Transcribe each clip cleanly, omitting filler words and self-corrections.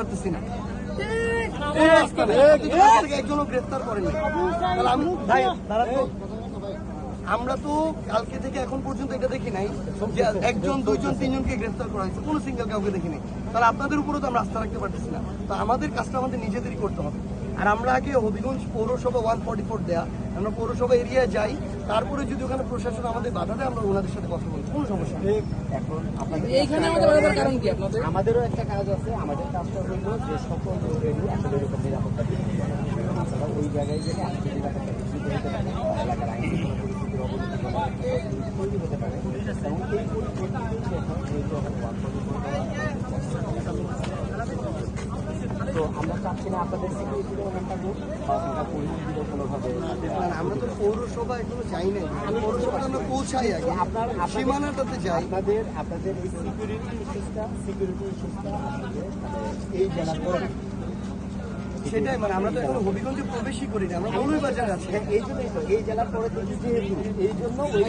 পারতেছি না। একজনও গ্রেফতার করেনি। আমরা তো কালকে থেকে এখন পর্যন্ত এটা দেখি নাই যে একজন, দুইজন, তিনজনকে গ্রেফতার করা হয়েছে, কোনো সিঙ্গেল কাউকে দেখি নাই। তাহলে আপনাদের উপরও তো আমরা আস্থা রাখতে পারতেছি না। তো আমাদের কাজটা আমাদের নিজেদেরই করতে হবে। আর আমরা আগে হবিগঞ্জ পৌরসভা 144 দেয়া, আমরা পৌরসভা এরিয়ায় যাই, তারপরে যদি ওখানে প্রশাসন আমাদের বাধা দেয় আমরা ওনাদের সাথে কথা বলি, কোনো সমস্যা নেই। এখন এইখানে আমাদের কারণ কি? আমাদেরও একটা কাজ আছে। আমাদের কাজটা হলো যে সকল লোকেরই আসলে এরকম নিরাপত্তা দিতে পারে। তাছাড়া ওই জায়গায় গেলে আমাদের এলাকাটা বিকৃত হতে পারে, এলাকার আইনশৃঙ্খলা পরিস্থিতির অবনতি তৈরি হতে পারে। এবং এই পরিপ্রেক্ষিতে এখন যেহেতু এখন 144 তো আমরা চাচ্ছি না আপনাদের সিকিউরিটির ওখানটা হোক বা ওখানটা পরিস্থিতি কোনোভাবে। আমরা তো পৌরসভা এখনো যাই নাই, পৌরসভা আমরা পৌঁছাই আগে, আপনার সীমানাটাতে যাই। আপনাদের এই সিকিউরিটি ইস্যুসটা এই জেলার পরে সেটাই, মানে আমরা তো এখন হবিগঞ্জে প্রবেশই করি না, আমরা মৌলভীবাজারে আছি। এই জন্যই তো এই জেলার পরে থেকে যেহেতু এই জন্য ওই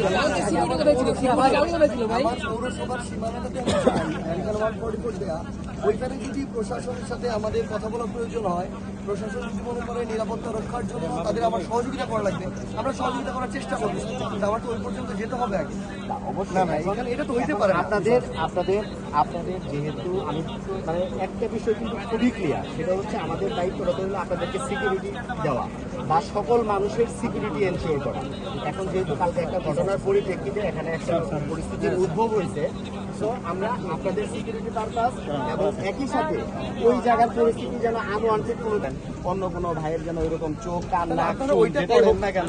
আমার পৌরসভার সীমানাটাতে আমি যাই, 144 দেয়া। ওইখানে যদি প্রশাসনের সাথে আমাদের কথা বলার প্রয়োজন হয়, প্রশাসন যদি মনে করে নিরাপত্তা রক্ষার জন্য তাদের আমার সহযোগিতা করা লাগবে, আমরা সহযোগিতা করার চেষ্টা করবো। কিন্তু আমার তো ওই পর্যন্ত যেতে হবে আগে। অবশ্যই না, এখানে এটা তো হইতে পারে না। আপনাদের যেহেতু আমি মানে একটা বিষয় কিন্তু খুবই ক্লিয়ার, সেটা হচ্ছে আমাদের দায়িত্বটা হলো আপনাদেরকে সিকিউরিটি দেওয়া বা সকল মানুষের সিকিউরিটি এনশিওর করা। এখন যেহেতু কালকে একটা ঘটনার পরিপ্রেক্ষিতে এখানে একটা পরিস্থিতির উদ্ভব হয়েছে, তো আমরা আপনাদের সিকিউরিটি পারপাস এবং একই সাথে ওই জায়গার পরিস্থিতি যেন আনওয়ান্টেড অন্য কোনো ভাইয়ের যেন ওইরকম চোখ কান নাক হোক না কেন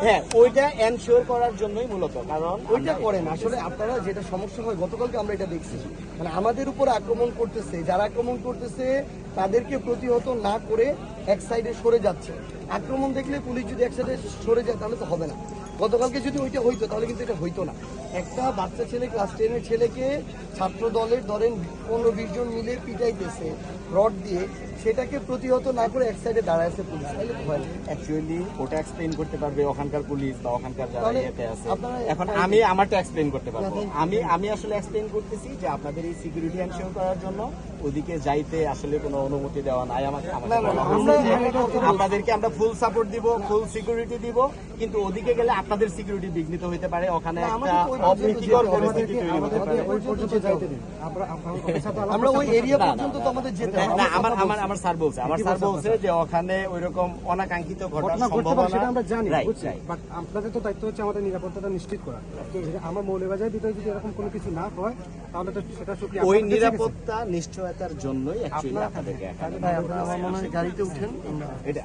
হ্যাঁ ওইটা এনশিওর করার জন্যই মূলত। কারণ ওইটা করেন আসলে আপনারা, যেটা সমস্যা হয় গতকালকে আমরা এটা দেখছি, মানে আমাদের উপর আক্রমণ করতেছে, যারা আক্রমণ করতেছে তাদেরকে প্রতিহত না করে এক সাইডে সরে যাচ্ছে। আক্রমণ দেখলে পুলিশ যদি এক সাইডে সরে যায় তাহলে তো হবে না। গতকালকে যদি ওইটা হইতো তাহলে কিন্তু এটা হইতো না। একটা বাচ্চা ছেলে, ক্লাস 10-এর ছেলেকে ছাত্র দলের ধরেন 15-20 জন মিলে পিটাইতেছে রড দিয়ে, সেটাকে প্রতিহত না করে এক সাইডে দাঁড়াইছে পুলিশ, তাহলে তো হয়। অ্যাকচুয়ালি ওটা এক্সপ্লেইন করতে পারবে ওখানকার পুলিশ বা ওখানকার যারা ইয়েতে আছে। আপনারা এখন আমি আমারটা এক্সপ্লেইন করতে পারবো। আমি আসলে এক্সপ্লেইন করতেছি যে আপনাদের এই সিকিউরিটি এনশিওর করার জন্য ওদিকে যাইতে আসলে কোনো অনুমতি দেওয়া নাই আমাকে। আপনাদেরকে আমরা ফুল সাপোর্ট দিব, ফুল সিকিউরিটি দিব, কিন্তু ওদিকে গেলে আপনাদের সিকিউরিটি বিঘ্নিত হতে পারে, ওখানে একটা অপ্রীতিকর পরিস্থিতি তৈরি হতে পারে। আমরা ওই এরিয়া পর্যন্ত তো আমাদের যেতে হবে না। আমার স্যার বলছে যে ওখানে ওইরকম অনাকাঙ্ক্ষিত ঘটনা সম্ভাবনা সেটা আমরা জানি, বুঝছি, বাট আপনাদের তো দায়িত্ব হচ্ছে আমাদের নিরাপত্তাটা নিশ্চিত করা। আমার মৌলভীবাজারের ভিতরে যদি এরকম কোনো কিছু না হয় তাহলে তো সেটা শুক্রিয়া। ওই নিরাপত্তা নিশ্চয়তার জন্যই অ্যাকচুয়ালি আপনাদেরকে ভাই, আপনারা আমার মনে হয় গাড়িতে উঠেন। এটা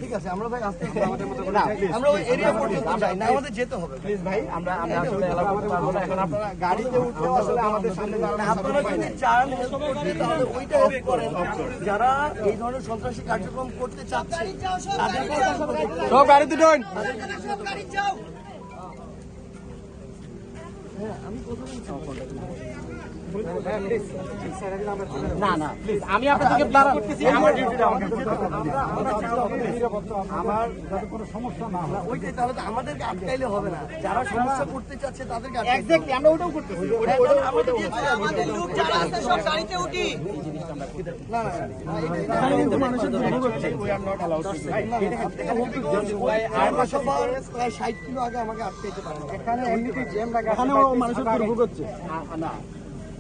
ঠিক আছে, আমরা ভাই আস্তে আস্তে আমরা ওই এরিয়া পর্যন্ত যাই না, আমাদের যেতে হবে। প্লিজ ভাই, আমরা আসলে এলাও করতে পারবো না। এখন আপনারা গাড়িতে উঠলে আসলে আমাদের সামনে আপনারা যদি চান help করতে, তাহলে ওইটা হেল্প করেন। যারা এই ধরনের সন্ত্রাসী কার্যক্রম করতে চাচ্ছে তাদেরকে সব গাড়িতে ঢোন। আমি কথা বলছি। না না প্লিজ, আমি আপনাদেরকে ব্লার করতেছি, আমার ডিউটিটা আমাকে করতে হবে। আমার যাতে কোনো সমস্যা না হয়। ওইটাই, তাহলে তো আমাদেরকে আটকাইলে হবে না। যারা সমস্যা করতে চাচ্ছে তাদেরকে আটকাইতে হবে। এক্স্যাক্টলি, আমরা ওটাও করতেছি। আমাদের লোক যারা আছে সব গাড়িতে উঠি। আমরা সবার প্রায় 60 কিলো আগে আমাকে আটকাইতে পারে না। এখানে এমনিতে জ্যাম লাগা, এখানেও মানুষের দুর্ভোগ হচ্ছে। না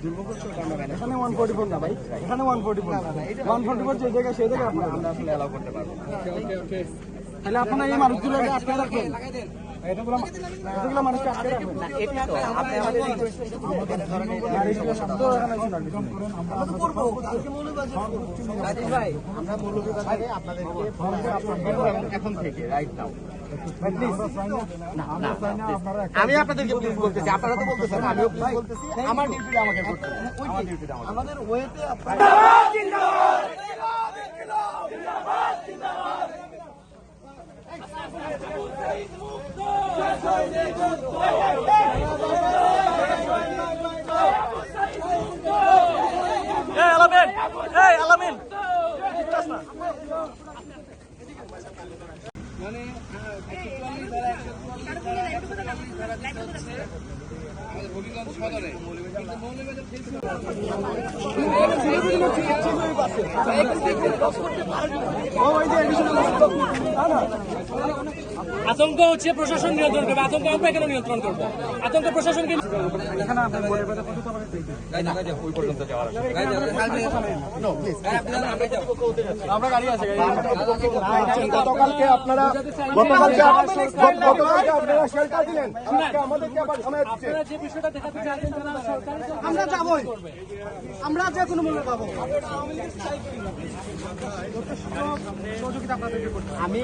দুর্ভোগ হচ্ছে ওটা আমরা এখানে 144 না ভাই, এখানে 144 যে জায়গায় সেই জায়গায় আমরা আসলে এলাও করতে পারবো না। তাহলে আপনারা এই মানুষগুলোকে আটকে রাখবেন, এতগুলো মানুষকে আটকে রাখবেন না। এটা তো আপনি আমাদের রিকোয়েস্ট করতে আমরা তো করবো, কালকে মৌলভীবাজার করবো। ভাই, আমরা মৌলভীবাজারে আপনাদেরকে ফোন করে আপনাদের এখন থেকে রাইট নাও। আমি আপনাদেরকে প্লিজ বলতেছি, আপনারা তো বলতেছেন, আমিও প্লিজ বলতেছি, আমার ডিউটিটা আমাকে করতে হবে। আমার ডিউটিটা আমাকে। আমাদের ওয়েতে আলামিন মানে আমাদের হবিগঞ্জ সদরে আতঙ্ক হচ্ছে প্রশাসন নিয়ন্ত্রণ করবে, আতঙ্ক আমরা কেন নিয়ন্ত্রণ করবো? আতঙ্ক প্রশাসনকে এখানে আপনার মৌলভীবাজার কত পাবেন গতকালকে আপনারা শেল্টার দিলেন, আজকে আমাদেরকে আবার থামায় দিচ্ছে। আপনারা যে বিষয়টা দেখাতে চাইছেন তারা সরকারি আমরা যাবোই, আমরা যে কোনো মূল্যে পাবো। সহযোগিতা আপনাদেরকে করতে হবে। আমি